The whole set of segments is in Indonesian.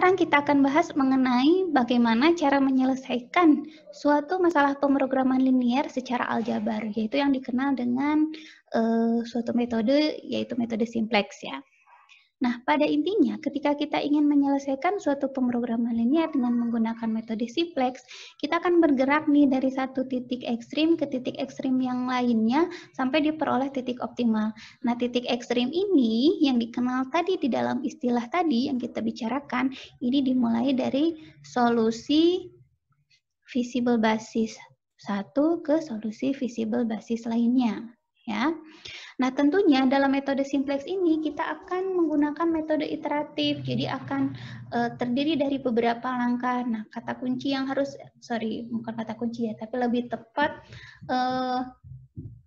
Sekarang kita akan bahas mengenai bagaimana cara menyelesaikan suatu masalah pemrograman linear secara aljabar, yaitu yang dikenal dengan suatu metode, yaitu metode simplex ya. Nah, pada intinya ketika kita ingin menyelesaikan suatu pemrograman linear dengan menggunakan metode simplex, kita akan bergerak nih dari satu titik ekstrim ke titik ekstrim yang lainnya sampai diperoleh titik optimal. Nah, titik ekstrim ini yang dikenal tadi di dalam istilah tadi yang kita bicarakan, ini dimulai dari solusi visible basis satu ke solusi visible basis lainnya, ya. Nah, tentunya dalam metode simplex ini kita akan menggunakan metode iteratif. Jadi akan terdiri dari beberapa langkah. Nah, kata kunci yang harus, bukan kata kunci ya, tapi lebih tepat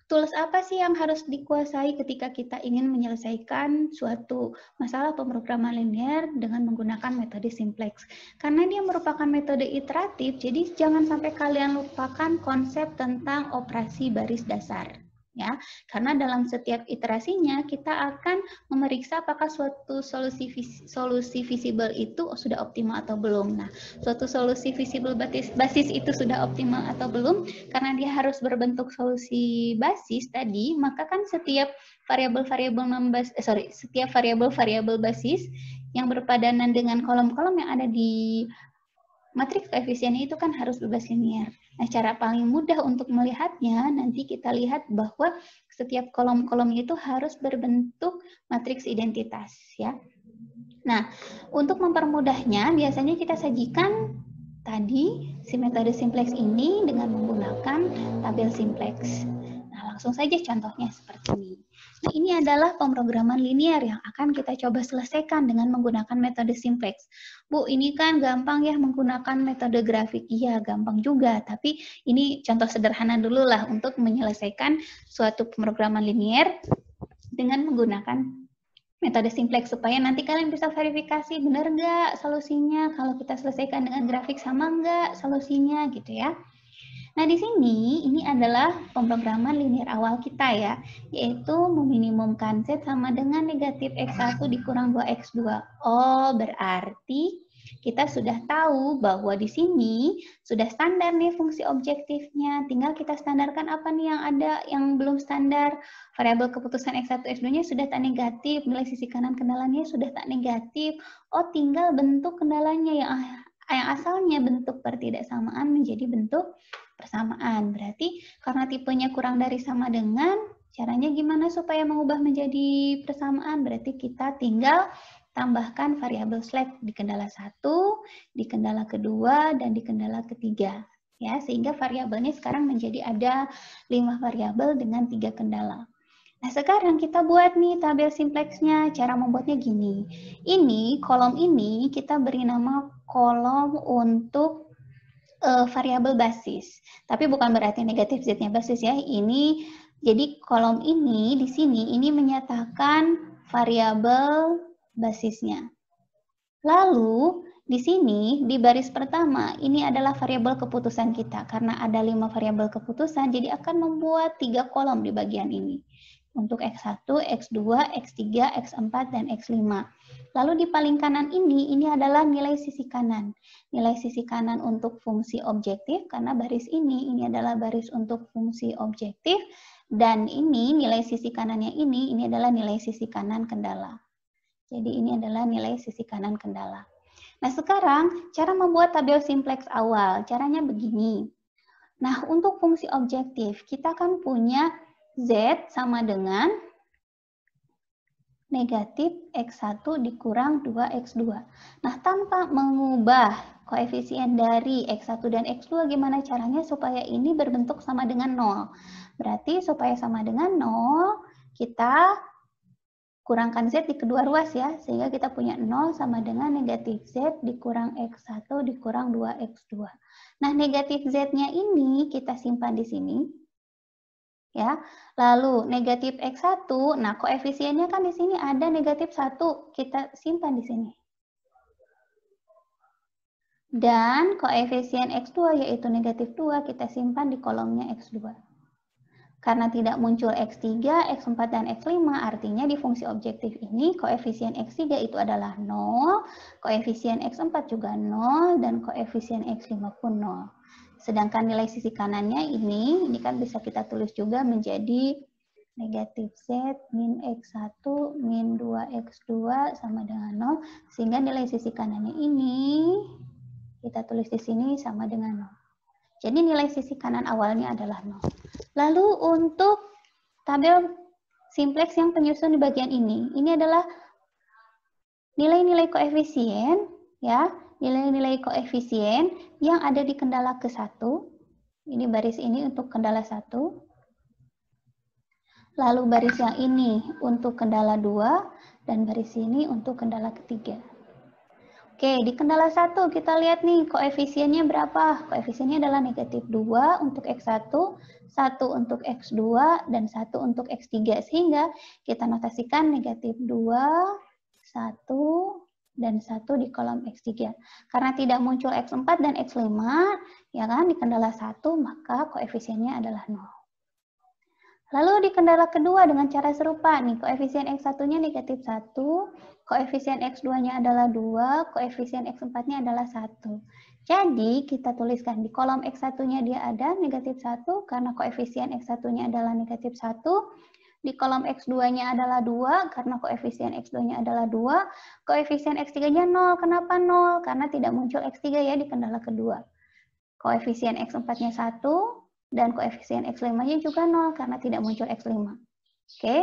tools apa sih yang harus dikuasai ketika kita ingin menyelesaikan suatu masalah pemrograman linear dengan menggunakan metode simplex. Karena dia merupakan metode iteratif, jadi jangan sampai kalian lupakan konsep tentang operasi baris dasar. Ya, karena dalam setiap iterasinya kita akan memeriksa apakah suatu solusi visible itu sudah optimal atau belum. Nah, suatu solusi visible basis itu sudah optimal atau belum, karena dia harus berbentuk solusi basis tadi, maka kan setiap variabel basis yang berpadanan dengan kolom-kolom yang ada di matriks koefisiennya itu kan harus bebas linear. Nah, cara paling mudah untuk melihatnya, nanti kita lihat bahwa setiap kolom-kolom itu harus berbentuk matriks identitas, ya. Nah, untuk mempermudahnya, biasanya kita sajikan tadi si metode simplex ini dengan menggunakan tabel simplex. Nah, langsung saja contohnya seperti ini. Nah, ini adalah pemrograman linear yang akan kita coba selesaikan dengan menggunakan metode simplex. Bu, ini kan gampang ya menggunakan metode grafik. Iya, gampang juga. Tapi ini contoh sederhana dulu lah untuk menyelesaikan suatu pemrograman linear dengan menggunakan metode simplex, supaya nanti kalian bisa verifikasi benar nggak solusinya, kalau kita selesaikan dengan grafik sama nggak solusinya gitu ya. Nah, di sini ini adalah pemrograman linear awal kita ya, yaitu meminimumkan Z sama dengan negatif X1 dikurang 2X2. Oh, berarti kita sudah tahu bahwa di sini sudah standar nih fungsi objektifnya. Tinggal kita standarkan apa nih yang ada yang belum standar. Variabel keputusan X1, X2-nya sudah tak negatif, nilai sisi kanan kendalanya sudah tak negatif. Oh, tinggal bentuk kendalanya yang asalnya bentuk pertidaksamaan menjadi bentuk persamaan. Berarti karena tipenya kurang dari sama dengan, caranya gimana supaya mengubah menjadi persamaan? Berarti kita tinggal tambahkan variabel slack di kendala 1, di kendala kedua, dan di kendala ketiga. Ya, sehingga variabelnya sekarang menjadi ada 5 variabel dengan 3 kendala. Nah, sekarang kita buat nih tabel simplexnya. Cara membuatnya gini. Ini, kolom ini kita beri nama kolom untuk variabel basis. Tapi bukan berarti negatif Z-nya basis ya. Ini jadi kolom ini di sini ini menyatakan variabel basisnya. Lalu di sini di baris pertama ini adalah variabel keputusan kita. Karena ada 5 variabel keputusan, jadi akan membuat 3 kolom di bagian ini. Untuk X1, X2, X3, X4, dan X5. Lalu di paling kanan ini adalah nilai sisi kanan. Nilai sisi kanan untuk fungsi objektif, karena baris ini adalah baris untuk fungsi objektif, dan ini nilai sisi kanannya ini adalah nilai sisi kanan kendala. Jadi ini adalah nilai sisi kanan kendala. Nah, sekarang cara membuat tabel simplex awal, caranya begini. Nah, untuk fungsi objektif, kita kan punya Z sama dengan negatif X1 dikurang 2X2. Nah, tanpa mengubah koefisien dari X1 dan X2, gimana caranya supaya ini berbentuk sama dengan 0? Berarti supaya sama dengan 0, kita kurangkan Z di kedua ruas ya, sehingga kita punya 0 sama dengan negatif Z dikurang X1 dikurang 2X2. Nah, negatif Z-nya ini kita simpan di sini. Ya, lalu negatif X1, nah koefisiennya kan di sini ada negatif 1, kita simpan di sini. Dan koefisien X2 yaitu negatif 2, kita simpan di kolomnya X2. Karena tidak muncul X3, X4, dan X5, artinya di fungsi objektif ini koefisien X3 itu adalah 0, koefisien X4 juga 0, dan koefisien X5 pun 0. Sedangkan nilai sisi kanannya ini kan bisa kita tulis juga menjadi negatif Z min X1 min 2X2 sama dengan 0, sehingga nilai sisi kanannya ini kita tulis di sini sama dengan 0. Jadi nilai sisi kanan awalnya adalah 0. Lalu untuk tabel simplex yang penyusun di bagian ini adalah nilai-nilai koefisien, ya, nilai-nilai koefisien yang ada di kendala ke-1. Ini baris ini untuk kendala 1. Lalu baris yang ini untuk kendala 2, dan baris ini untuk kendala ketiga. Oke, di kendala 1 kita lihat nih koefisiennya berapa? Koefisiennya adalah negatif 2 untuk X1, 1 untuk X2, dan 1 untuk X3. Sehingga kita notasikan negatif 2, 1, dan 1 di kolom X3. Karena tidak muncul X4 dan X5, ya kan, di kendala 1, maka koefisiennya adalah 0. Lalu di kendala kedua dengan cara serupa, nih koefisien X1-nya negatif 1, koefisien X2-nya adalah 2, koefisien X4-nya adalah 1. Jadi kita tuliskan di kolom X1-nya dia ada negatif 1, karena koefisien X1-nya adalah negatif 1, di kolom X2-nya adalah 2, karena koefisien X2-nya adalah 2, koefisien X3-nya 0, kenapa 0? Karena tidak muncul X3 ya di kendala kedua. Koefisien X4-nya 1, dan koefisien X5-nya juga 0 karena tidak muncul X5. Oke.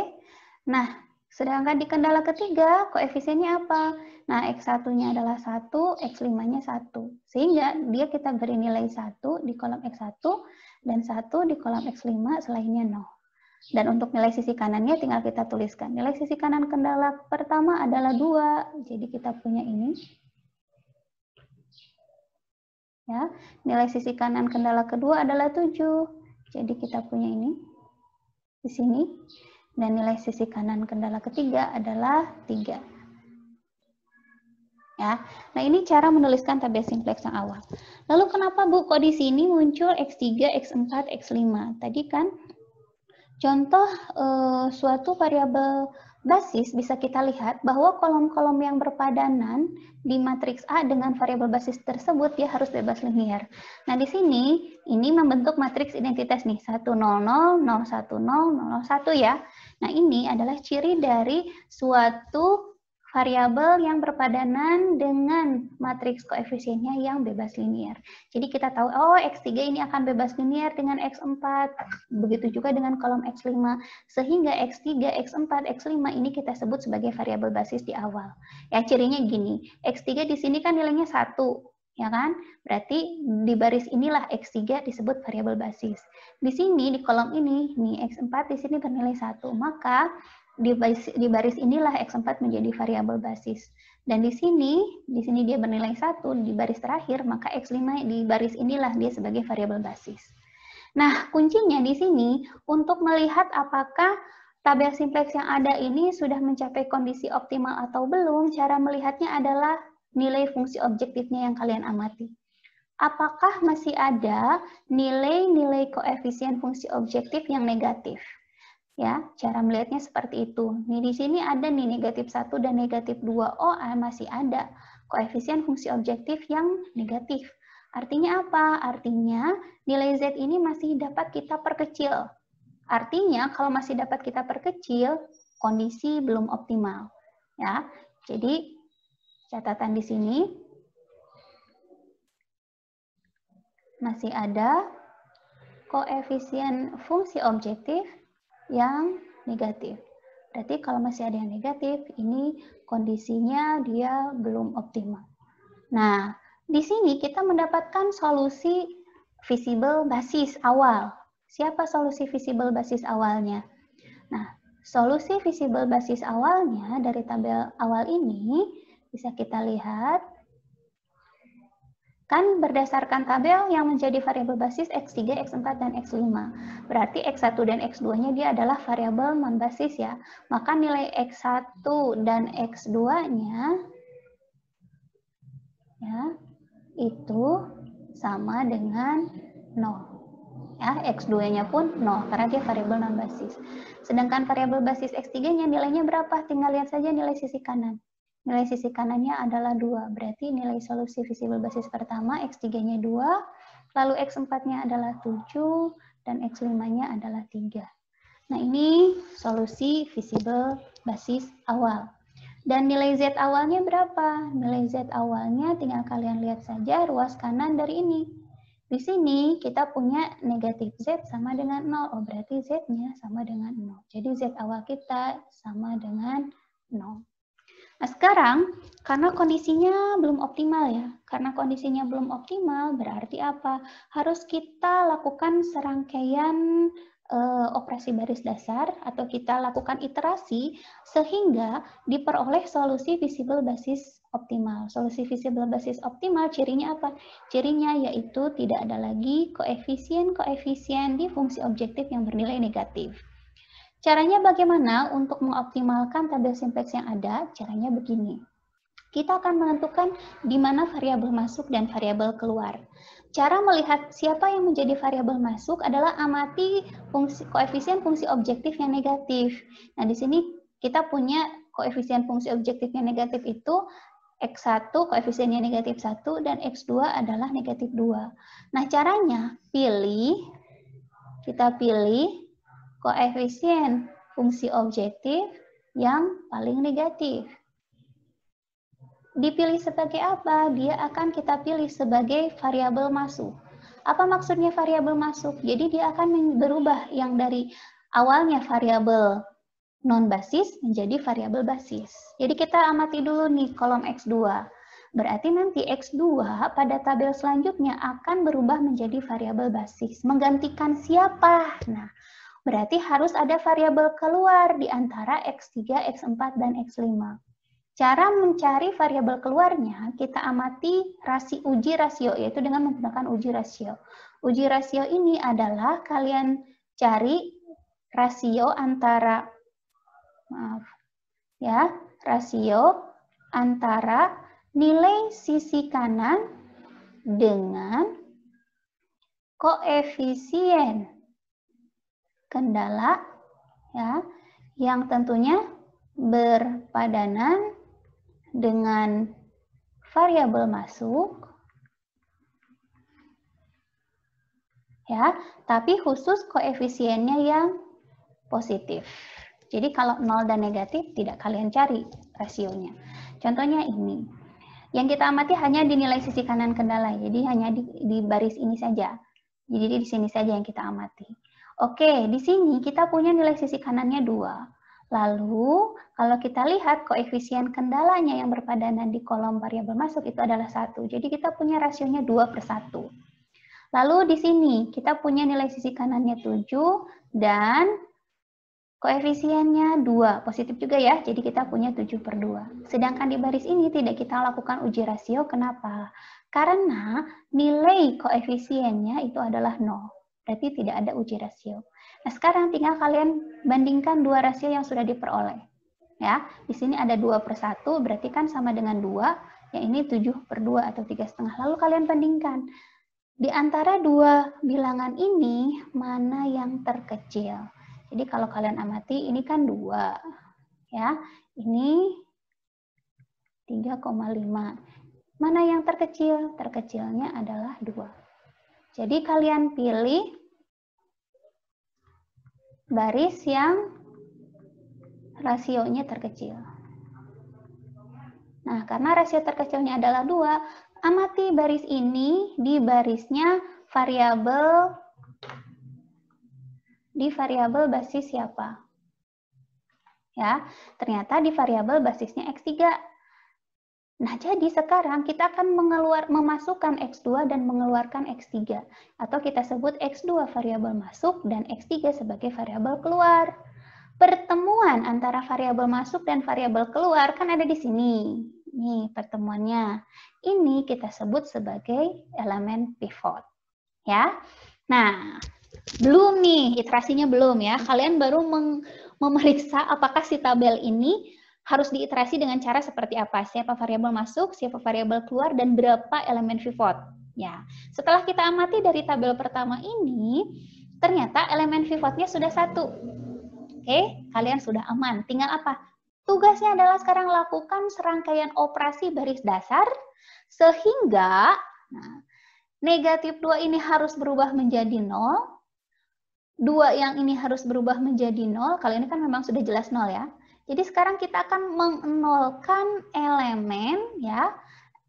Nah, sedangkan di kendala ketiga, koefisiennya apa? Nah, X1-nya adalah 1, X5-nya 1. Sehingga dia kita beri nilai 1 di kolom X1 dan 1 di kolom X5, selainnya 0. Dan untuk nilai sisi kanannya tinggal kita tuliskan. Nilai sisi kanan kendala pertama adalah 2. Jadi kita punya ini. Ya, nilai sisi kanan kendala kedua adalah 7. Jadi kita punya ini di sini. Dan nilai sisi kanan kendala ketiga adalah 3. Ya. Nah, ini cara menuliskan tabel simplex yang awal. Lalu kenapa Bu kok di sini muncul X3, X4, X5? Tadi kan contoh suatu variabel basis bisa kita lihat bahwa kolom-kolom yang berpadanan di matriks A dengan variabel basis tersebut dia harus bebas linier. Nah, di sini ini membentuk matriks identitas nih 1 0 0 0 1 0 0 1 ya. Nah, ini adalah ciri dari suatu variabel yang berpadanan dengan matriks koefisiennya yang bebas linier. Jadi kita tahu, oh X3 ini akan bebas linier dengan X4, begitu juga dengan kolom X5, sehingga X3, X4, X5 ini kita sebut sebagai variabel basis di awal. Ya, cirinya gini, X3 di sini kan nilainya 1, ya kan? Berarti di baris inilah X3 disebut variabel basis. Di sini, di kolom ini, nih X4 di sini bernilai 1, maka di baris inilah X4 menjadi variabel basis. Dan di sini dia bernilai 1, di baris terakhir, maka X5 di baris inilah dia sebagai variabel basis. Nah, kuncinya di sini untuk melihat apakah tabel simplex yang ada ini sudah mencapai kondisi optimal atau belum, cara melihatnya adalah nilai fungsi objektifnya yang kalian amati. Apakah masih ada nilai-nilai koefisien fungsi objektif yang negatif? Ya, cara melihatnya seperti itu. Nih di sini ada nih negatif 1 dan negatif 2. Oh, masih ada koefisien fungsi objektif yang negatif. Artinya apa? Artinya nilai Z ini masih dapat kita perkecil. Artinya kalau masih dapat kita perkecil, kondisi belum optimal. Ya. Jadi catatan di sini masih ada koefisien fungsi objektif yang negatif. Berarti kalau masih ada yang negatif, ini kondisinya dia belum optimal. Nah, di sini kita mendapatkan solusi visible basis awal. Siapa solusi visible basis awalnya? Nah, solusi visible basis awalnya dari tabel awal ini bisa kita lihat. Kan berdasarkan tabel yang menjadi variabel basis X3, X4, dan X5. Berarti X1 dan X2-nya dia adalah variabel non-basis ya. Maka nilai X1 dan X2-nya ya, itu sama dengan 0. Ya, X2-nya pun 0 karena dia variabel non basis. Sedangkan variabel basis X3-nya nilainya berapa? Tinggal lihat saja nilai sisi kanan. Nilai sisi kanannya adalah 2. Berarti nilai solusi visible basis pertama X3-nya 2, lalu X4-nya adalah 7 dan X5-nya adalah 3. Nah, ini solusi visible basis awal. Dan nilai Z awalnya berapa? Nilai Z awalnya tinggal kalian lihat saja ruas kanan dari ini. Di sini kita punya negatif Z sama dengan 0. Oh, berarti Z-nya sama dengan 0. Jadi Z awal kita sama dengan 0. Nah, sekarang karena kondisinya belum optimal ya. Karena kondisinya belum optimal berarti apa? Harus kita lakukan serangkaian operasi baris dasar atau kita lakukan iterasi sehingga diperoleh solusi visible basis optimal. Solusi visible basis optimal cirinya apa? Cirinya yaitu tidak ada lagi koefisien-koefisien di fungsi objektif yang bernilai negatif. Caranya bagaimana untuk mengoptimalkan tabel simplex yang ada? Caranya begini. Kita akan menentukan di mana variabel masuk dan variabel keluar. Cara melihat siapa yang menjadi variabel masuk adalah amati koefisien fungsi objektif yang negatif. Nah, di sini kita punya koefisien fungsi objektif yang negatif itu X1 koefisiennya negatif 1 dan X2 adalah negatif 2. Nah, caranya kita pilih koefisien fungsi objektif yang paling negatif. Dipilih sebagai apa? Dia akan kita pilih sebagai variabel masuk. Apa maksudnya variabel masuk? Jadi dia akan berubah yang dari awalnya variabel non basis menjadi variabel basis. Jadi kita amati dulu nih kolom X2. Berarti nanti X2 pada tabel selanjutnya akan berubah menjadi variabel basis. Menggantikan siapa? Nah, berarti harus ada variabel keluar di antara X3, X4, dan X5. Cara mencari variabel keluarnya, kita amati uji rasio, yaitu dengan menggunakan uji rasio. Uji rasio ini adalah kalian cari rasio antara, rasio antara nilai sisi kanan dengan koefisien kendala, ya, yang tentunya berpadanan dengan variabel masuk, ya, tapi khusus koefisiennya yang positif. Jadi kalau 0 dan negatif tidak kalian cari rasionya. Contohnya ini. Yang kita amati hanya di nilai sisi kanan kendala, jadi hanya di baris ini saja. Jadi di sini saja yang kita amati. Oke, di sini kita punya nilai sisi kanannya 2. Lalu, kalau kita lihat koefisien kendalanya yang berpadanan di kolom variabel masuk itu adalah 1. Jadi kita punya rasionya 2/1. Lalu di sini kita punya nilai sisi kanannya 7 dan koefisiennya 2. Positif juga ya, jadi kita punya 7/2. Sedangkan di baris ini tidak kita lakukan uji rasio, kenapa? Karena nilai koefisiennya itu adalah 0. Berarti tidak ada uji rasio. Nah, sekarang tinggal kalian bandingkan dua rasio yang sudah diperoleh. Ya, di sini ada 2/1, berarti kan sama dengan 2, yang ini 7/2 atau 3,5. Lalu kalian bandingkan. Di antara dua bilangan ini, mana yang terkecil? Jadi kalau kalian amati, ini kan 2. Ya, ini 3,5. Mana yang terkecil? Terkecilnya adalah 2. Jadi kalian pilih baris yang rasionya terkecil. Nah, karena rasio terkecilnya adalah 2, amati baris ini di barisnya variabel basis siapa? Ya, ternyata di variabel basisnya X3. Nah, jadi sekarang kita akan memasukkan X2 dan mengeluarkan X3. Atau kita sebut X2 variabel masuk dan X3 sebagai variabel keluar. Pertemuan antara variabel masuk dan variabel keluar kan ada di sini. Nih pertemuannya. Ini kita sebut sebagai elemen pivot. Ya. Nah, belum nih, iterasinya belum ya. Kalian baru memeriksa apakah si tabel ini harus diiterasi dengan cara seperti apa. Siapa variabel masuk, siapa variabel keluar, dan berapa elemen pivot. Ya, setelah kita amati dari tabel pertama ini, ternyata elemen pivotnya sudah 1. Oke, kalian sudah aman. Tinggal apa? Tugasnya adalah sekarang lakukan serangkaian operasi baris dasar, sehingga negatif 2 ini harus berubah menjadi 0, 2 yang ini harus berubah menjadi 0, kalau ini kan memang sudah jelas 0 ya. Jadi sekarang kita akan mengnolkan elemen ya,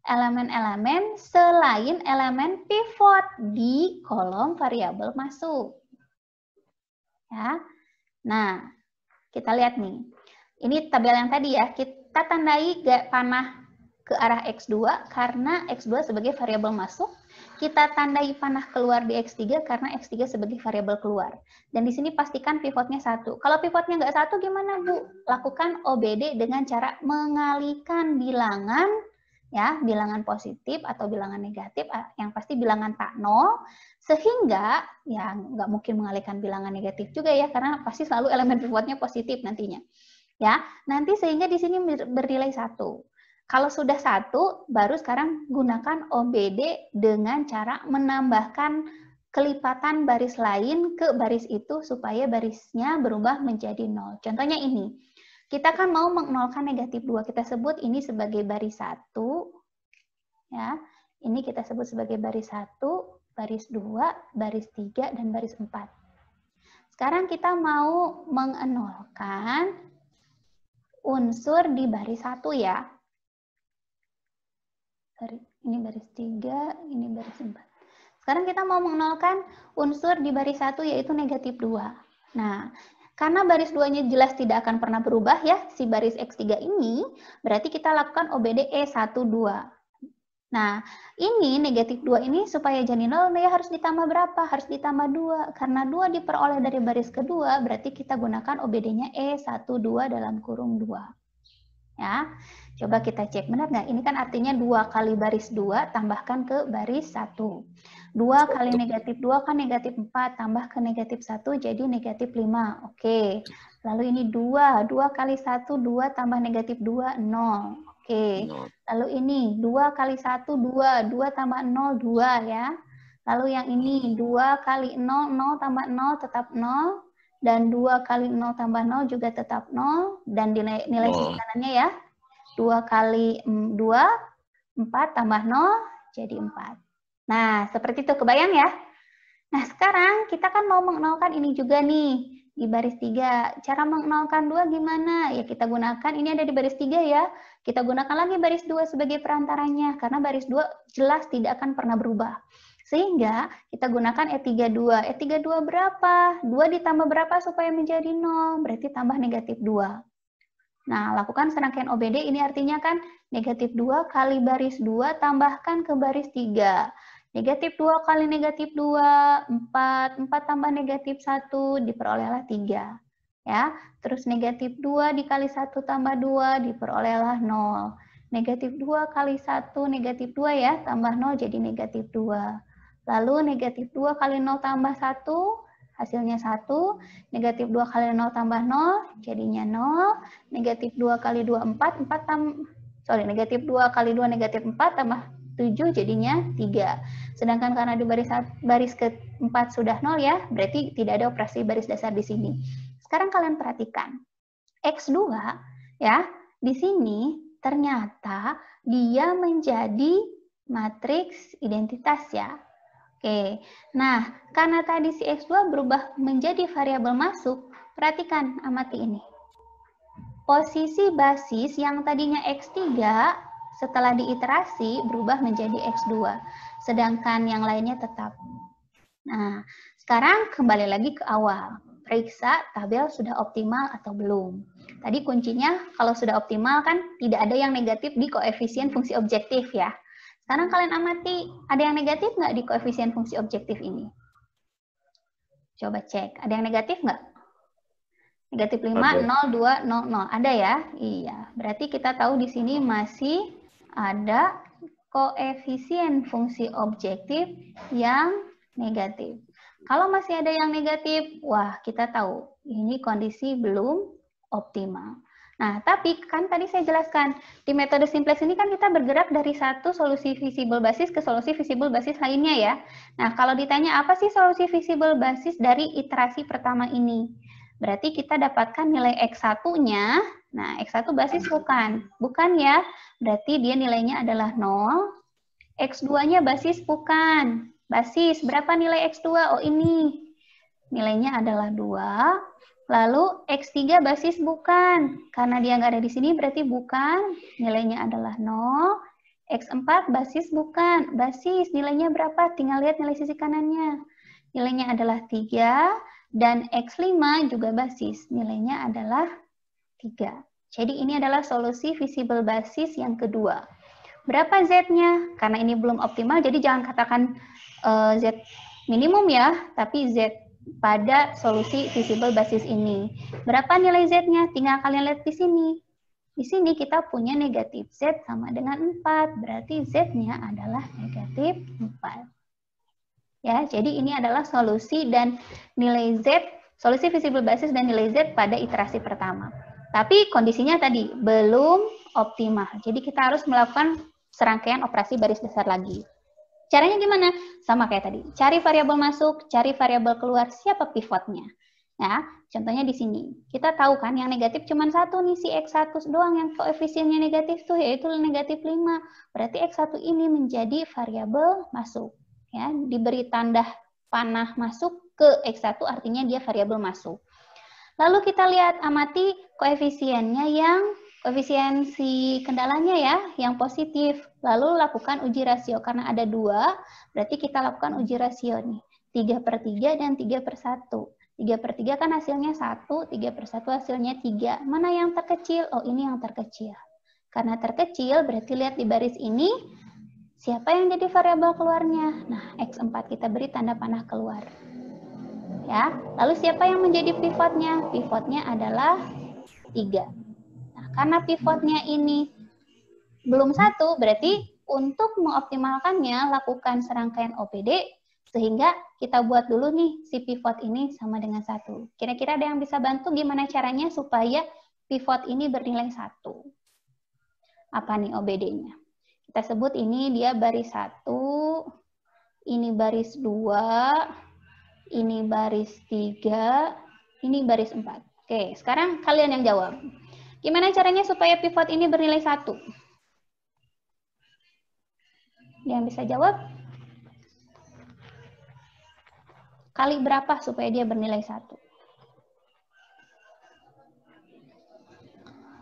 elemen-elemen selain elemen pivot di kolom variabel masuk. Ya. Nah, kita lihat nih. Ini tabel yang tadi ya, kita tandai panah ke arah X2 karena X2 sebagai variabel masuk. Kita tandai panah keluar di X3 karena X3 sebagai variabel keluar. Dan di sini pastikan pivotnya 1. Kalau pivotnya nggak 1 gimana, Bu? Lakukan OBD dengan cara mengalihkan bilangan, ya, bilangan positif atau bilangan negatif, yang pasti bilangan tak 0, sehingga ya nggak mungkin mengalihkan bilangan negatif juga ya, karena pasti selalu elemen pivotnya positif nantinya. Ya, nanti sehingga di sini bernilai 1. Kalau sudah 1, baru sekarang gunakan OBD dengan cara menambahkan kelipatan baris lain ke baris itu supaya barisnya berubah menjadi 0. Contohnya ini. Kita kan mau mengnolkan negatif 2. Kita sebut ini sebagai baris 1. Ya, ini kita sebut sebagai baris 1, baris 2, baris 3, dan baris 4. Sekarang kita mau mengnolkan unsur di baris 1 ya. Ini baris 3, ini baris 4. Sekarang kita mau mengnolkan unsur di baris 1 yaitu negatif 2. Nah, karena baris 2-nya jelas tidak akan pernah berubah ya, si baris X3 ini, berarti kita lakukan OBD E12. Nah, ini negatif 2 ini supaya jadi 0, ya harus ditambah berapa? Harus ditambah 2. Karena 2 diperoleh dari baris kedua, berarti kita gunakan OBD-nya E12 dalam kurung 2. Ya, coba kita cek, benar nggak? Ini kan artinya 2 kali baris 2 tambahkan ke baris 1. 2 kali negatif 2 kan negatif 4, tambah ke negatif 1 jadi negatif 5. Oke. Lalu ini 2 kali 1, 2 tambah negatif 2, 0. Oke. Lalu ini 2 kali 1, 2 tambah 0, 2 ya. Lalu yang ini 2 kali 0, 0 tambah 0 tetap 0. Dan 2 kali 0 tambah 0 juga tetap 0. Dan nilai simpanan ya. 2 kali 2, 4 tambah 0, jadi 4. Nah, seperti itu, kebayang ya? Nah, sekarang kita kan mau mengnolkan ini juga nih, di baris 3. Cara mengnolkan 2 gimana? Ya, kita gunakan, ini ada di baris 3 ya. Kita gunakan lagi baris 2 sebagai perantaranya, karena baris 2 jelas tidak akan pernah berubah. Sehingga kita gunakan E32. E32 berapa? 2 ditambah berapa supaya menjadi 0? Berarti tambah negatif 2. Nah, lakukan serangkaian OBD, ini artinya kan negatif 2 kali baris 2 tambahkan ke baris 3. Negatif 2 kali negatif 2, 4. 4 tambah negatif 1, diperolehlah 3. Ya, terus negatif 2 dikali 1 tambah 2, diperolehlah 0. Negatif 2 kali 1, negatif 2 ya, tambah 0 jadi negatif 2. Lalu negatif 2 kali 0 tambah 1, hasilnya 1. Negatif 2 kali 0 tambah 0, jadinya 0. Negatif 2 kali 2, 4. Negatif 2 kali 2, negatif 4 tambah 7, jadinya 3. Sedangkan karena di baris keempat sudah 0 ya, berarti tidak ada operasi baris dasar di sini. Sekarang kalian perhatikan. X2 ya, di sini ternyata dia menjadi matriks identitas ya. Oke, nah karena tadi si X2 berubah menjadi variabel masuk, perhatikan, amati ini. Posisi basis yang tadinya X3 setelah diiterasi berubah menjadi X2, sedangkan yang lainnya tetap. Nah, sekarang kembali lagi ke awal. Periksa tabel sudah optimal atau belum. Tadi kuncinya kalau sudah optimal kan tidak ada yang negatif di koefisien fungsi objektif ya. Sekarang kalian amati, ada yang negatif nggak di koefisien fungsi objektif ini? Coba cek, ada yang negatif nggak? Negatif 5, 0, 2, 0, 0. Ada ya? Iya. Berarti kita tahu di sini masih ada koefisien fungsi objektif yang negatif. Kalau masih ada yang negatif, wah kita tahu ini kondisi belum optimal. Nah, tapi kan tadi saya jelaskan, di metode simplex ini kan kita bergerak dari satu solusi visible basis ke solusi visible basis lainnya ya. Nah, kalau ditanya apa sih solusi visible basis dari iterasi pertama ini? Berarti kita dapatkan nilai X1-nya, nah X1 basis bukan ya, berarti dia nilainya adalah 0, X2-nya basis bukan, basis, berapa nilai X2? Oh ini, nilainya adalah 2. Lalu X3 basis bukan, karena dia nggak ada di sini berarti bukan, nilainya adalah 0. X4 basis bukan, basis, nilainya berapa? Tinggal lihat nilai sisi kanannya. Nilainya adalah 3, dan X5 juga basis, nilainya adalah 3. Jadi ini adalah solusi visible basis yang kedua. Berapa Z-nya? Karena ini belum optimal, jadi jangan katakan Z minimum ya, tapi Z pada solusi visible basis ini. Berapa nilai Z-nya? Tinggal kalian lihat di sini. Di sini kita punya negatif Z sama dengan 4. Berarti Z-nya adalah negatif 4. Ya, jadi ini adalah solusi dan nilai Z, solusi visible basis dan nilai Z pada iterasi pertama. Tapi kondisinya tadi belum optimal. Jadi kita harus melakukan serangkaian operasi baris dasar lagi. Caranya gimana? Sama kayak tadi. Cari variabel masuk, cari variabel keluar, siapa pivotnya. Ya, contohnya di sini. Kita tahu kan yang negatif cuma satu nih, si X1 doang yang koefisiennya negatif tuh, yaitu negatif 5. Berarti X1 ini menjadi variabel masuk. Ya, diberi tanda panah masuk ke X1 artinya dia variabel masuk. Lalu kita lihat amati koefisiennya yang koefisiensi kendalanya ya, yang positif. Lalu lakukan uji rasio. Karena ada 2, berarti kita lakukan uji rasio nih. 3/3 dan 3/1. 3/3 kan hasilnya 1, 3/1 hasilnya 3. Mana yang terkecil? Oh, ini yang terkecil. Karena terkecil, berarti lihat di baris ini, siapa yang jadi variabel keluarnya? Nah, X4 kita beri tanda panah keluar. Ya, lalu siapa yang menjadi pivotnya? Pivotnya adalah 3. Nah, karena pivotnya ini belum 1, berarti untuk mengoptimalkannya lakukan serangkaian OPD sehingga kita buat dulu nih si pivot ini sama dengan 1. Kira-kira ada yang bisa bantu gimana caranya supaya pivot ini bernilai 1? Apa nih OBD-nya? Kita sebut ini dia baris 1, ini baris 2, ini baris 3, ini baris 4. Oke, sekarang kalian yang jawab. Gimana caranya supaya pivot ini bernilai 1? Yang bisa jawab? Kali berapa supaya dia bernilai 1?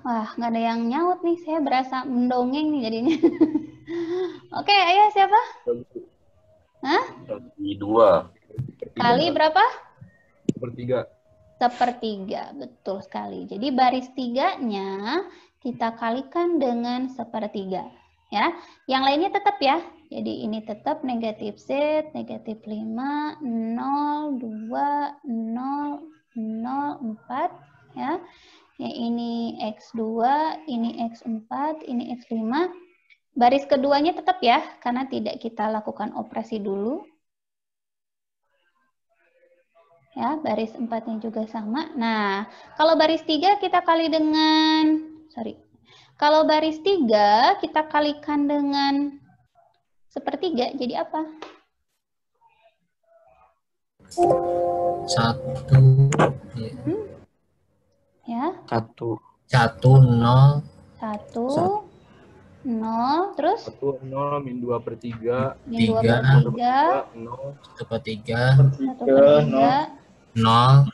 Wah, nggak ada yang nyaut nih. Saya berasa mendongeng nih jadinya. Oke, ayo siapa? Hah? 2. Kali berapa? 1/3. 1/3, betul sekali. Jadi baris 3-nya kita kalikan dengan 1/3. Ya, yang lainnya tetap ya. Jadi ini tetap negatif Z, negatif 5, 0, 2, 0, 0, 4. Ya. Yang ini X2, ini X4, ini X5. Baris keduanya tetap ya, karena tidak kita lakukan operasi dulu. Ya, baris 4-nya juga sama. Nah, kalau baris 3 kita kali dengan, kalau baris 3 kita kalikan dengan 1/3, jadi apa? 1. Ya. 1, 0. 1, 0, terus? 1, 0, min 2/3. Min 2/3. 0. 1/3. 1/3. 0.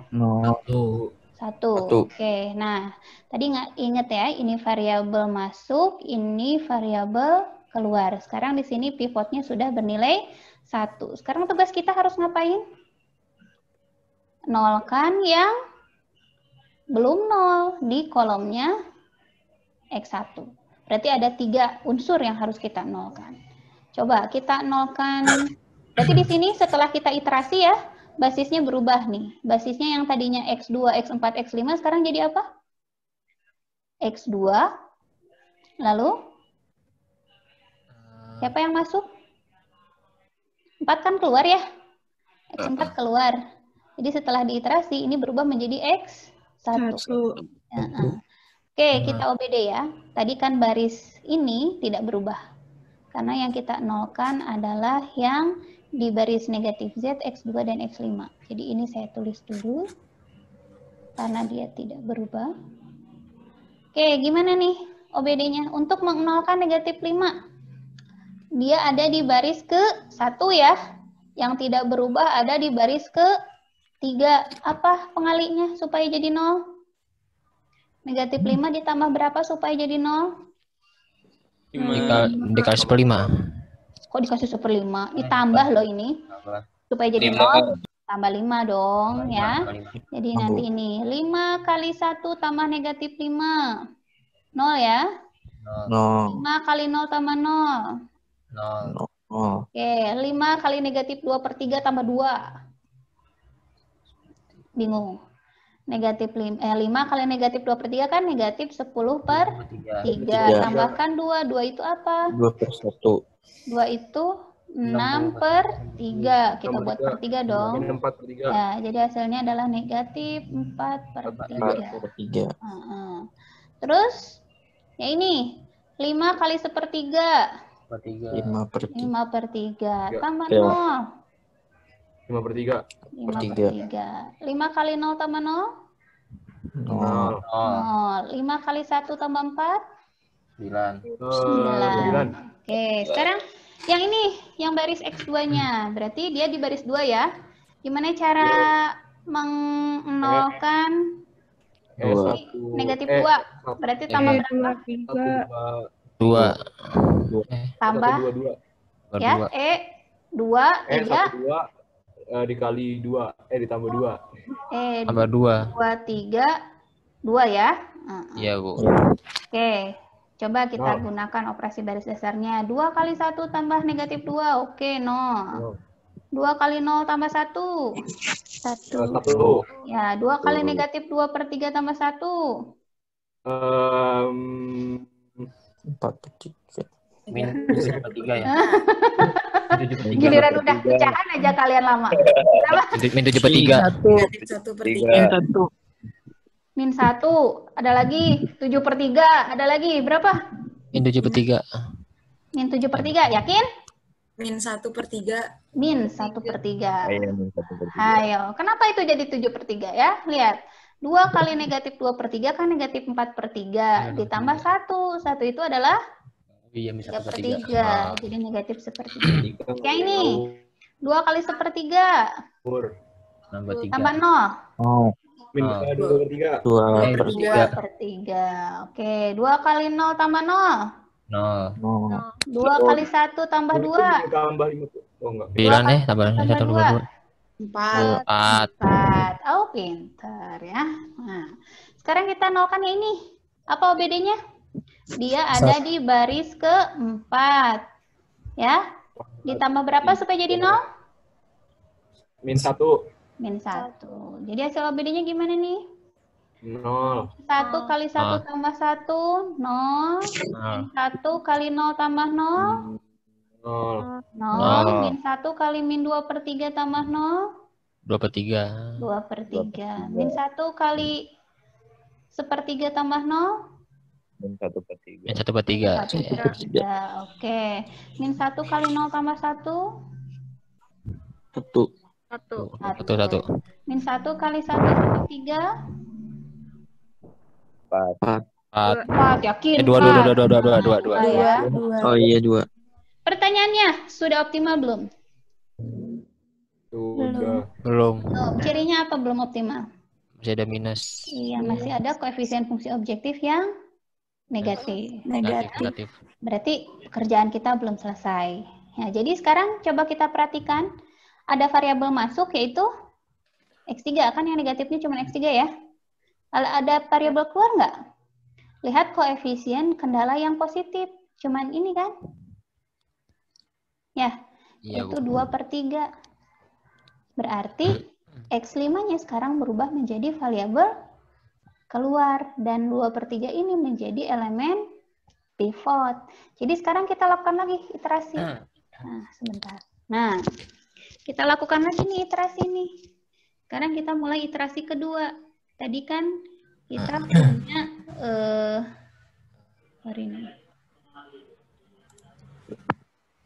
0. 1. Oke, nah tadi nggak inget ya, ini variabel masuk, ini variabel keluar. Sekarang di sini pivotnya sudah bernilai 1. Sekarang tugas kita harus ngapain? Nolkan yang belum 0 di kolomnya X1. Berarti ada 3 unsur yang harus kita nolkan. Coba kita nolkan. Berarti di sini setelah kita iterasi ya, basisnya berubah nih. Basisnya yang tadinya X2, X4, X5 sekarang jadi apa? X2. Lalu siapa yang masuk? 4 kan keluar ya? X4 keluar. Jadi setelah diiterasi ini berubah menjadi X3. 1. Oke, kita OBD ya. Tadi kan baris ini tidak berubah. Karena yang kita nolkan adalah yang di baris negatif Z, X2, dan X5. Jadi ini saya tulis dulu. Karena dia tidak berubah. Oke, gimana nih OBD-nya? Untuk menolkan negatif 5. Dia ada di baris ke-1 ya. Yang tidak berubah ada di baris ke-3. Apa pengalinya supaya jadi 0? Negatif 5 ditambah berapa supaya jadi 0? Dikali 1/5. Kok dikasih 1/5? Ditambah loh ini. Supaya jadi 0, tambah 5 dong ya. Jadi nanti ini 5 kali 1 tambah negatif 5. 0 ya. 5 kali 0 tambah 0. 0. Oke, 5 kali negatif 2/3 tambah 2. Bingung. Negatif 5 kali negatif 2/3 kan negatif 10/3. Tambahkan 2. 2 itu apa? 2/1. 2 itu 6/3. Kita buat per 3 dong. 4/3. Ya, jadi hasilnya adalah negatif 4/3. Terus, ya ini 5 kali 1/3. 5/3. Tambah 0. 5/3. 5/3. 5 kali 0 tambah 0? 0. 5 kali 1 tambah 4? 9. 9. Oke, sekarang yang ini, yang baris X2-nya. Berarti dia di baris 2 ya. Gimana cara menolkan negatif 2? Berarti tambah berapa? 2. Tambah ya, 2, 3. 1, 2 dikali 2, ditambah 2. Tambah 2. 2, 3, 2 ya. Iya, Bu. Oke, coba kita gunakan operasi baris dasarnya. 2 kali 1 tambah negatif 2. Oke, 0. 2 kali 0 tambah 1. 1. Ya, 2 kali negatif 2/3 tambah 1. 4/3. Min 7/3 ya. Giliran udah pecahan aja kalian lama. Min 7/3. Min 1. Ada lagi 7/3. Ada lagi berapa? Min 7/3. Min 7/3. Yakin? Min 1/3. Min 1/3. Hayo. Kenapa itu jadi 7/3 ya? Lihat. 2 kali negatif 2/3 kan negatif 4/3. Ditambah 1. 1 itu adalah 3/3. Jadi negatif 1/3. Yang ini. 2 kali 1/3. Tambah 0. Min 2/3. 2/3. Oke. 2 kali 0 tambah 0. 2 kali 1 tambah 2. Tambah 5. Oh enggak. 9 tambah 1 tambah 2. 4. Oh, pintar ya. Nah, sekarang kita nolkan yang ini. Apa OBD-nya? Dia ada di baris ke-4. Ya. Ditambah berapa supaya jadi 0? Min 1. Min 1. Jadi hasil OBD-nya gimana nih? 0. 1 kali 1 tambah 1, 0. Min 1 kali 0 tambah 0. 0. 0. Min 1 kali min 2/3 tambah 0. 2/3. 2/3. Min 1 kali 1/3 tambah 0. Min 1/3. Min 1/3. 1/3. Oke. Min 1 kali 0 tambah 1. 1. 1. Min 1 kali 1/3. 4. 4. Yakin? 2. Ya. Oh iya 2. Pertanyaannya, sudah optimal belum? Sudah. Belum. Cirinya apa belum optimal? Masih ada minus. Iya, masih ada koefisien fungsi objektif yang negatif. Negatif. Berarti pekerjaan kita belum selesai. Ya, jadi sekarang coba kita perhatikan ada variabel masuk yaitu X3, kan yang negatifnya cuma X3 ya. Lalu ada variabel keluar nggak? Lihat koefisien kendala yang positif. Cuman ini kan? Ya, itu 2/3. Berarti X5-nya sekarang berubah menjadi variabel keluar. Dan 2/3 ini menjadi elemen pivot. Jadi sekarang kita lakukan lagi iterasi. Nah, sebentar. Nah, kita lakukan lagi nih iterasi nih. Sekarang kita mulai iterasi kedua. Tadi kan kita punya hari ini.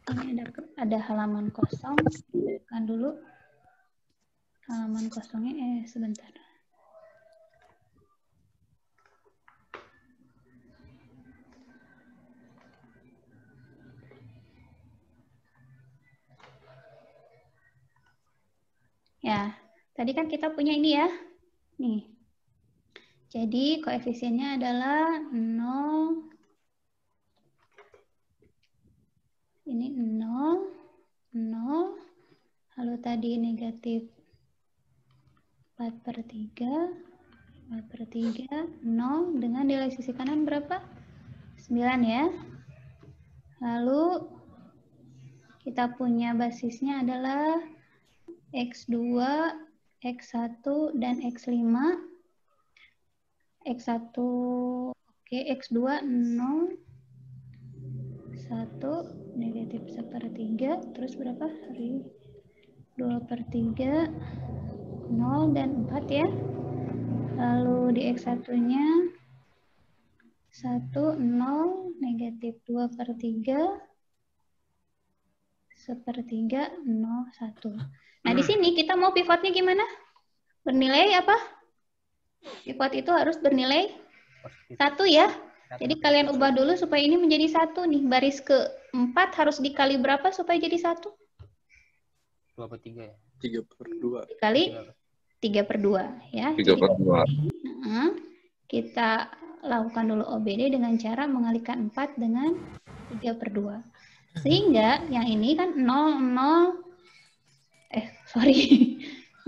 Ini ada halaman kosong. Tekan dulu. Halaman kosongnya, sebentar. Ya, tadi kan kita punya ini ya. Nih. Jadi koefisiennya adalah 0. Ini 0, 0. Lalu tadi negatif 4/3, 4/3, 0. Dengan nilai sisi kanan berapa? 9 ya. Lalu kita punya basisnya adalah X2, X1, dan X5. X1, oke, X2, 0, 1, negatif 1/3, terus berapa? 2/3, 0, dan 4 ya. Lalu di X1-nya 1, 0, negatif 2/3, 1/3, 0, 1. Nah, di sini kita mau pivotnya gimana? Bernilai apa? Pivot itu harus bernilai 1 ya. Jadi kalian ubah dulu supaya ini menjadi 1 nih. Baris ke-4 harus dikali berapa supaya jadi 1? 2/3 ya? 3/2. Dikali 3/2 ya. 3/2. Kita lakukan dulu OBD dengan cara mengalikan 4 dengan 3/2. Sehingga yang ini kan 0,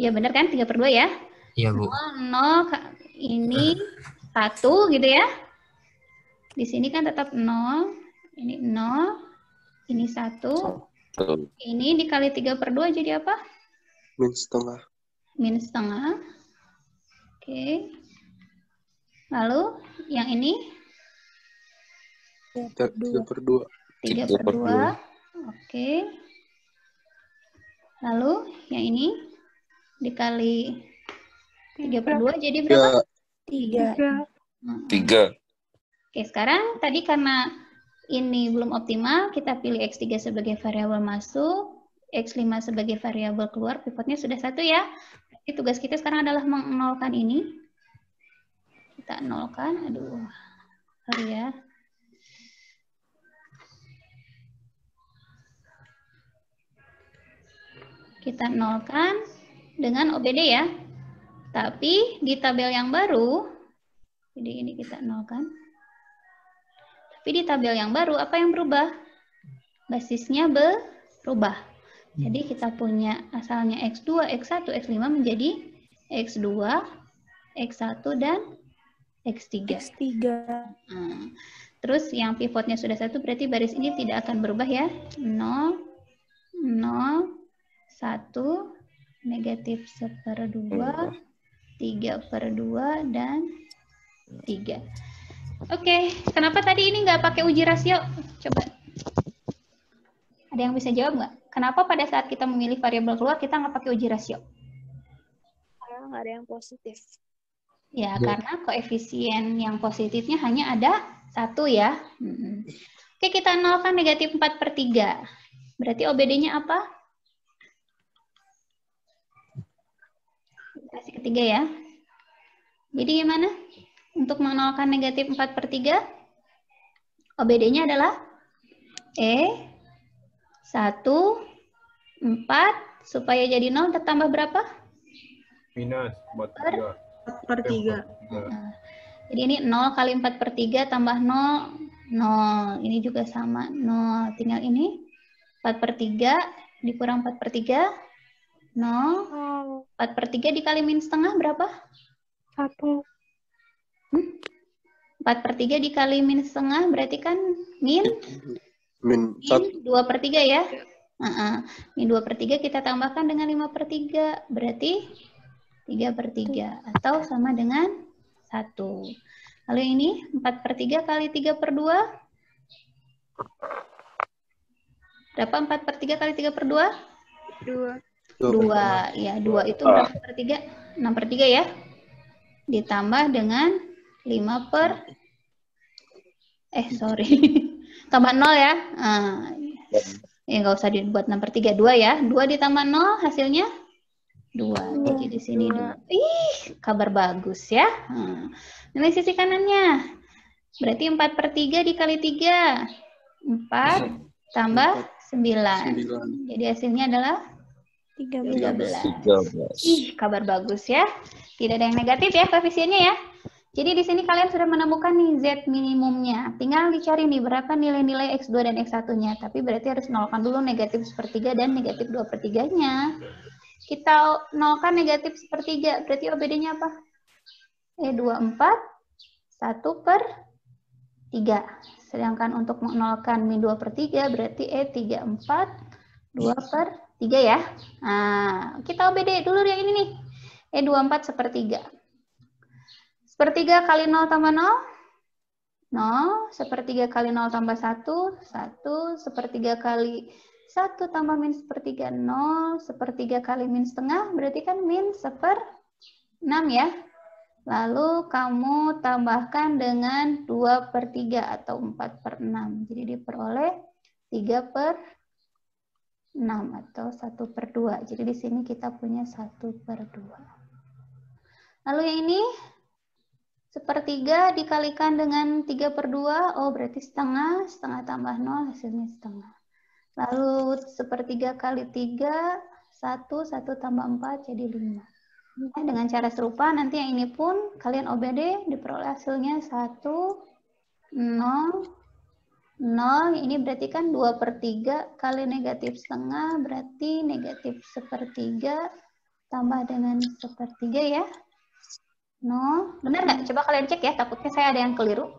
ya benar kan 3/2 ya? Iya, Bu. 0, ini 1 gitu ya. Di sini kan tetap 0, ini 0, ini 1. Ini dikali 3/2 jadi apa? Min setengah. Min setengah. Oke. Lalu yang ini? 3/2. 3/2. Oke. Lalu yang ini dikali 3/2 jadi berapa? 3. 3. Oke, sekarang tadi karena ini belum optimal, kita pilih X3 sebagai variabel masuk, X5 sebagai variabel keluar, pivotnya sudah 1 ya. Jadi tugas kita sekarang adalah menolkan ini. Kita nolkan, aduh, sorry ya. Kita nolkan dengan OBD ya. Tapi di tabel yang baru, jadi ini kita nolkan. Tapi di tabel yang baru, apa yang berubah? Basisnya berubah. Jadi kita punya asalnya X2, X1, X5 menjadi X2, X1, dan X3. Terus yang pivotnya sudah 1, berarti baris ini tidak akan berubah ya. 0, 0, 1, negatif 1/2, 3/2, dan 3. Oke, kenapa tadi ini nggak pakai uji rasio? Coba. Ada yang bisa jawab nggak? Kenapa pada saat kita memilih variabel keluar, kita nggak pakai uji rasio? Karena nggak ada yang positif. Ya, karena koefisien yang positifnya hanya ada 1 ya. Oke, kita nolkan negatif 4/3. Berarti OBD-nya apa? Kasih ketiga ya. Jadi gimana? Untuk menolkan negatif 4/3, OBD-nya adalah 1, 4, supaya jadi 0 tambah berapa? Minus 4/3. 4/3. Jadi ini 0 kali 4/3 tambah 0, 0. Ini juga sama, 0. Tinggal ini 4/3 dikurang 4/3, 0. 4/3 dikali min setengah berapa? 1. 4/3 dikali min setengah berarti kan min 2/3 ya. Min 2/3 kita tambahkan dengan 5/3 berarti 3/3 atau sama dengan 1. Lalu ini 4/3 kali 3/2 berapa? 4/3 kali 3/2? 2. 2. Ya, 2 itu berapa per 3? 6/3 ya. Ditambah dengan 5 per sorry. Tambah 0 ya. Ya nggak usah dibuat 6 per 3. 2 ya. 2 ditambah 0 hasilnya 2. Jadi di sini 2. Ih, kabar bagus ya. Nilai sisi kanannya. Berarti 4 per 3 dikali 3. 4 tambah 9. Jadi hasilnya adalah 13. Ih, kabar bagus ya. Tidak ada yang negatif ya koefisiennya ya. Jadi di sini kalian sudah menemukan nih Z minimumnya. Tinggal dicari nih berapa nilai-nilai X2 dan X1-nya. Tapi berarti harus nolkan dulu negatif sepertiga dan negatif 2 per 3-nya. Kita nolkan negatif sepertiga. Berarti OBD-nya apa? E24, 1 per 3. Sedangkan untuk menolkan min 2 per 3 berarti E34, 2 per 3 ya. Nah, kita OBD dulu yang ini nih. E24 sepertiga. Sepertiga kali 0 tambah 0, 0. Sepertiga kali 0 tambah 1, 1. Sepertiga kali 1 tambah min sepertiga, 0. Sepertiga kali min setengah, berarti kan min 1/6 ya. Lalu kamu tambahkan dengan 2 per 3 atau 4 per 6. Jadi diperoleh 3 per 6 atau 1 per 2. Jadi di sini kita punya 1 per 2. Lalu yang ini, sepertiga dikalikan dengan 3 per 2, oh berarti setengah, setengah tambah 0 hasilnya setengah. Lalu sepertiga kali 3, 1, 1 tambah 4 jadi 5. Dengan cara serupa nanti yang ini pun kalian OBD diperoleh hasilnya 1, 0, 0. Ini berarti kan 2 per 3 kali negatif setengah berarti negatif sepertiga tambah dengan sepertiga ya. 0. Benar nggak? Coba kalian cek ya, takutnya saya ada yang keliru.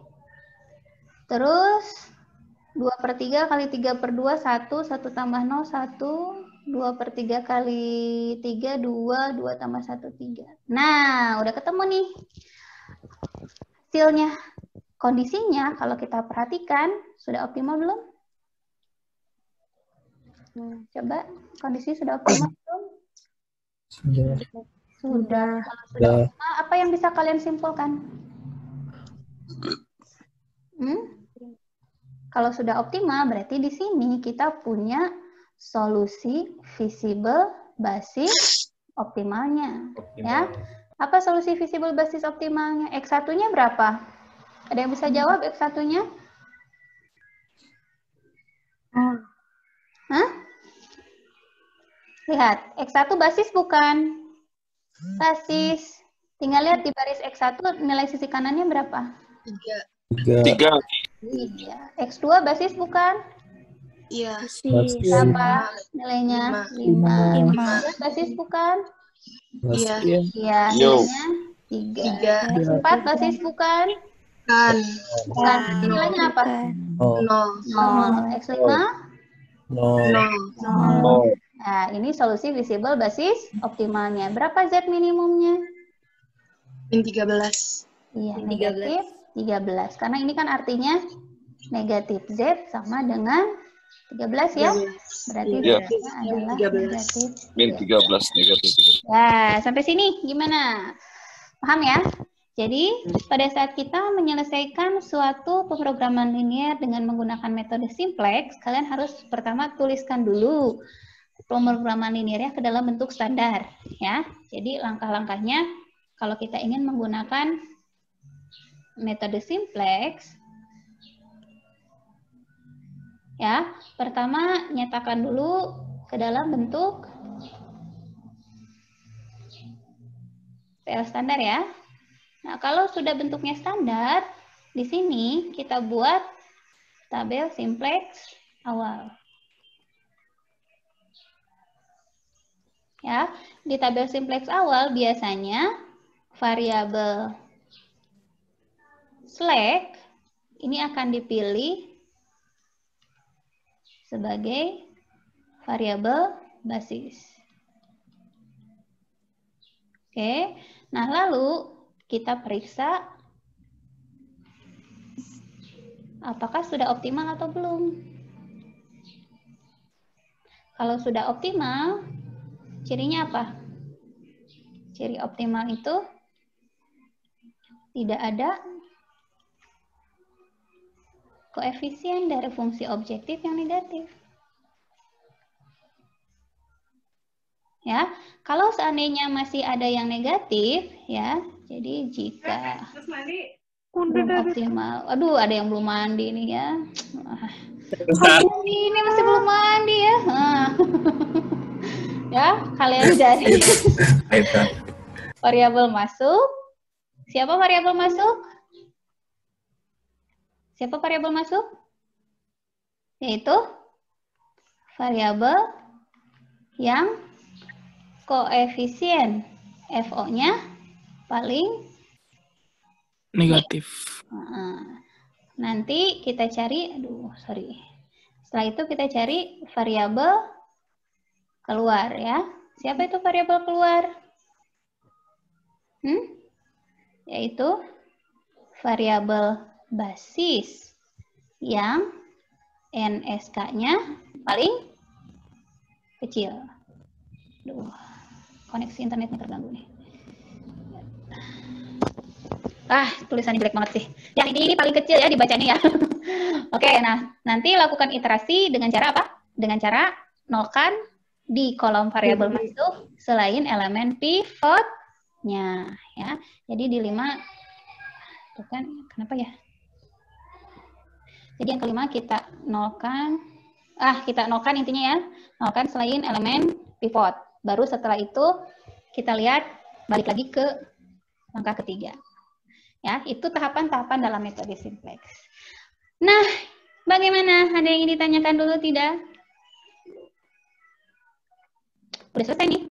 Terus 2 per 3 kali 3 per 2, 1, 1 tambah 0, 1, 2 per 3 kali 3, 2, 2 tambah 1, 3. Nah, udah ketemu nih hasilnya. Kondisinya kalau kita perhatikan, sudah optimal belum? Coba, kondisi sudah optimal belum? Sudah. Kalau sudah optimal, apa yang bisa kalian simpulkan? Kalau sudah optimal, berarti di sini kita punya solusi visible basis optimalnya. Ya. Apa solusi visible basis optimalnya? X1-nya berapa? Ada yang bisa jawab X1-nya? Hah? Lihat, X1 basis bukan? Basis. Tinggal lihat di baris X1 nilai sisi kanannya berapa? 3. Iya. X2 basis bukan? Iya. Berapa nilainya? 5. X3 basis bukan? Iya. Iya, nilainya 3. X4 basis bukan? Bukan. Nilainya apa? 0. X5? 0. Nah, ini solusi visible basis optimalnya. Berapa Z minimumnya? Min 13. Iya, negatif 13. Karena ini kan artinya negatif Z sama dengan 13 ya. Berarti Z-nya adalah negatif. Min 13 negatif. Ya, sampai sini gimana? Paham ya? Jadi, pada saat kita menyelesaikan suatu pemrograman linear dengan menggunakan metode simplex, kalian harus pertama tuliskan dulu pemrograman linearnya ke dalam bentuk standar. Ya. Jadi, langkah-langkahnya kalau kita ingin menggunakan metode simplex, ya, pertama nyatakan dulu ke dalam bentuk PL standar ya. Nah, kalau sudah bentuknya standar, di sini kita buat tabel simplex awal. Ya, di tabel simplex awal biasanya variabel slack ini akan dipilih sebagai variabel basis. Oke, nah lalu kita periksa apakah sudah optimal atau belum. Kalau sudah optimal, cirinya apa? Ciri optimal itu tidak ada koefisien dari fungsi objektif yang negatif. Ya, kalau seandainya masih ada yang negatif, ya, jadi jika belum optimal, aduh, ada yang belum mandi nih ya. Ini masih belum mandi ya. Ya, kalian cari variabel masuk. Siapa variabel masuk? Siapa variabel masuk? Yaitu variabel yang koefisien FO-nya paling Negatif. nanti kita cari, setelah itu kita cari variabel keluar ya. Siapa itu variabel keluar? Yaitu variabel basis yang NSK-nya paling kecil. Aduh, koneksi internetnya terganggu nih. Tulisannya jelek banget sih. Yang ini paling kecil ya dibacanya ya. Oke, nah nanti lakukan iterasi dengan cara apa? Dengan cara nolkan di kolom variabel masuk selain elemen pivotnya ya. Jadi di 5 tuh kan kenapa ya? Jadi yang kelima kita nolkan intinya ya. Nolkan selain elemen pivot. Baru setelah itu kita lihat balik lagi ke langkah ketiga. Ya, itu tahapan-tahapan dalam metode simplex. Nah, bagaimana? Ada yang ingin ditanyakan dulu tidak? Udah selesai nih.